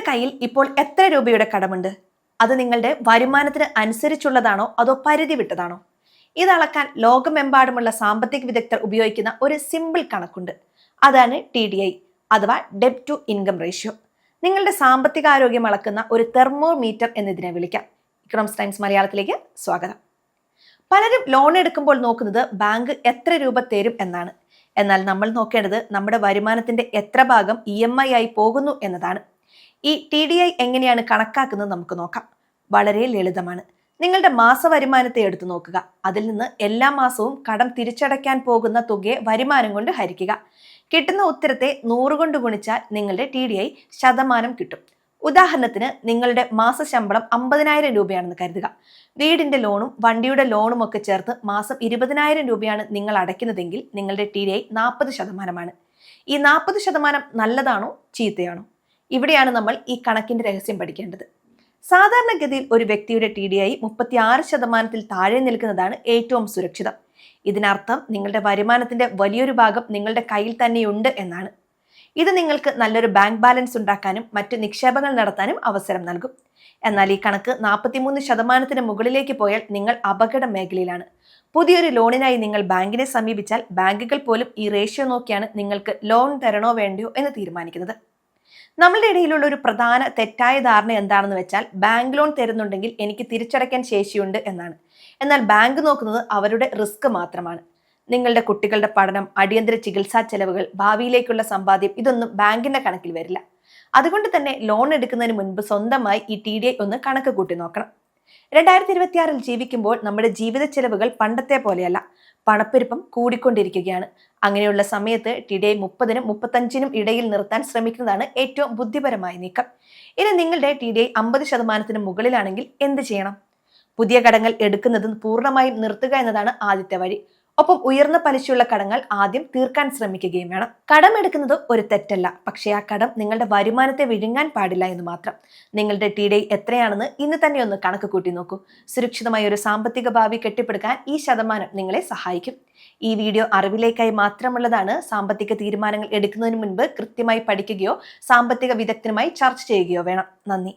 കയ്യിൽ ഇപ്പോൾ എത്ര രൂപയുടെ കടമുണ്ട്? അത് നിങ്ങളുടെ വരുമാനത്തിന് അനുസരിച്ചുള്ളതാണോ അതോ പരിധി വിട്ടതാണോ? ഇത് അളക്കാൻ ലോകമെമ്പാടുമുള്ള സാമ്പത്തിക വിദഗ്ധർ ഉപയോഗിക്കുന്ന ഒരു സിമ്പിൾ കണക്കുണ്ട്. അതാണ് TDI അഥവാ ഡെറ്റ് ടു ഇൻകം റേഷ്യോ. നിങ്ങളുടെ സാമ്പത്തിക ആരോഗ്യം അളക്കുന്ന ഒരു തെർമോമീറ്റർ എന്നതിനെ വിളിക്കാം. ഇക്കണോമിക്സ് ടൈംസ് മലയാളത്തിലേക്ക് സ്വാഗതം. പലരും ലോൺ എടുക്കുമ്പോൾ നോക്കുന്നത് ബാങ്ക് എത്ര രൂപ തരും എന്നാണ്. എന്നാൽ നമ്മൾ നോക്കേണ്ടത് നമ്മുടെ വരുമാനത്തിന്റെ എത്ര ഭാഗം EMI ആയി പോകുന്നു എന്നതാണ്. ഈ TDI എങ്ങനെയാണ് കണക്കാക്കുന്നത് നമുക്ക് നോക്കാം. വളരെ ലളിതമാണ്. നിങ്ങളുടെ മാസ വരുമാനത്തെ എടുത്തു നോക്കുക. അതിൽ നിന്ന് എല്ലാ മാസവും കടം തിരിച്ചടയ്ക്കാൻ പോകുന്ന തുകയെ വരുമാനം കൊണ്ട് ഹരിക്കുക. കിട്ടുന്ന ഉത്തരത്തെ 100 കൊണ്ട് ഗുണിച്ചാൽ നിങ്ങളുടെ TDI ശതമാനം കിട്ടും. ഉദാഹരണത്തിന് നിങ്ങളുടെ മാസ ശമ്പളം 50,000 രൂപയാണെന്ന് കരുതുക. വീടിന്റെ ലോണും വണ്ടിയുടെ ലോണും ഒക്കെ ചേർത്ത് മാസം 20,000 രൂപയാണ് നിങ്ങൾ അടയ്ക്കുന്നതെങ്കിൽ നിങ്ങളുടെ TDI 40%. ഈ 40% നല്ലതാണോ ചീത്തയാണോ? ഇവിടെയാണ് നമ്മൾ ഈ കണക്കിന്റെ രഹസ്യം പഠിക്കേണ്ടത്. സാധാരണഗതിയിൽ ഒരു വ്യക്തിയുടെ TDI 36% താഴെ നിൽക്കുന്നതാണ് ഏറ്റവും സുരക്ഷിതം. ഇതിനർത്ഥം നിങ്ങളുടെ വരുമാനത്തിന്റെ വലിയൊരു ഭാഗം നിങ്ങളുടെ കയ്യിൽ തന്നെയുണ്ട് എന്നാണ്. ഇത് നിങ്ങൾക്ക് നല്ലൊരു ബാങ്ക് ബാലൻസ് ഉണ്ടാക്കാനും മറ്റ് നിക്ഷേപങ്ങൾ നടത്താനും അവസരം നൽകും. എന്നാൽ ഈ കണക്ക് 43% മുകളിലേക്ക് പോയാൽ നിങ്ങൾ അപകട മേഖലയിലാണ്. പുതിയൊരു ലോണിനായി നിങ്ങൾ ബാങ്കിനെ സമീപിച്ചാൽ ബാങ്കുകൾ പോലും ഈ റേഷ്യോ നോക്കിയാണ് നിങ്ങൾക്ക് ലോൺ തരണോ വേണ്ടയോ എന്ന് തീരുമാനിക്കുന്നത്. നമ്മളുടെ ഇടയിലുള്ള ഒരു പ്രധാന തെറ്റായ ധാരണ എന്താണെന്ന് വെച്ചാൽ ബാങ്ക് ലോൺ തരുന്നുണ്ടെങ്കിൽ എനിക്ക് തിരിച്ചടയ്ക്കാൻ ശേഷിയുണ്ട് എന്നാണ്. എന്നാൽ ബാങ്ക് നോക്കുന്നത് അവരുടെ റിസ്ക് മാത്രമാണ്. നിങ്ങളുടെ കുട്ടികളുടെ പഠനം, അടിയന്തര ചികിത്സാ ചെലവുകൾ, ഭാവിയിലേക്കുള്ള സമ്പാദ്യം ഇതൊന്നും ബാങ്കിന്റെ കണക്കിൽ വരില്ല. അതുകൊണ്ട് തന്നെ ലോൺ എടുക്കുന്നതിന് മുൻപ് സ്വന്തമായി ഈ TDI ഒന്ന് കണക്ക് കൂട്ടി നോക്കണം. 2026 ജീവിക്കുമ്പോൾ നമ്മുടെ ജീവിത ചെലവുകൾ പണ്ടത്തെ പോലെയല്ല. പണപ്പെരുപ്പം കൂടിക്കൊണ്ടിരിക്കുകയാണ്. അങ്ങനെയുള്ള സമയത്ത് TDI 30-നും 35-നും ഇടയിൽ നിർത്താൻ ശ്രമിക്കുന്നതാണ് ഏറ്റവും ബുദ്ധിപരമായ നീക്കം. ഇനി നിങ്ങളുടെ TDI 50%-ന് മുകളിലാണെങ്കിൽ എന്ത് ചെയ്യണം? പുതിയ കടങ്ങൾ എടുക്കുന്നത് പൂർണ്ണമായും നിർത്തുക എന്നതാണ് ആദ്യത്തെ വഴി. ഒപ്പം ഉയർന്ന പലിശയുള്ള കടങ്ങൾ ആദ്യം തീർക്കാൻ ശ്രമിക്കുകയും വേണം. കടം എടുക്കുന്നത് ഒരു തെറ്റല്ല, പക്ഷേ ആ കടം നിങ്ങളുടെ വരുമാനത്തെ വിഴുങ്ങാൻ പാടില്ല എന്ന് മാത്രം. നിങ്ങളുടെ TDI എത്രയാണെന്ന് ഇന്ന് തന്നെ ഒന്ന് കണക്ക് കൂട്ടി നോക്കൂ. സുരക്ഷിതമായ ഒരു സാമ്പത്തിക ഭാവി കെട്ടിപ്പടുക്കാൻ ഈ ശതമാനം നിങ്ങളെ സഹായിക്കും. ഈ വീഡിയോ അറിവിലേക്കായി മാത്രമുള്ളതാണ്. സാമ്പത്തിക തീരുമാനങ്ങൾ എടുക്കുന്നതിന് മുൻപ് കൃത്യമായി പഠിക്കുകയോ സാമ്പത്തിക വിദഗ്ധനുമായി ചർച്ച ചെയ്യുകയോ വേണം. നന്ദി.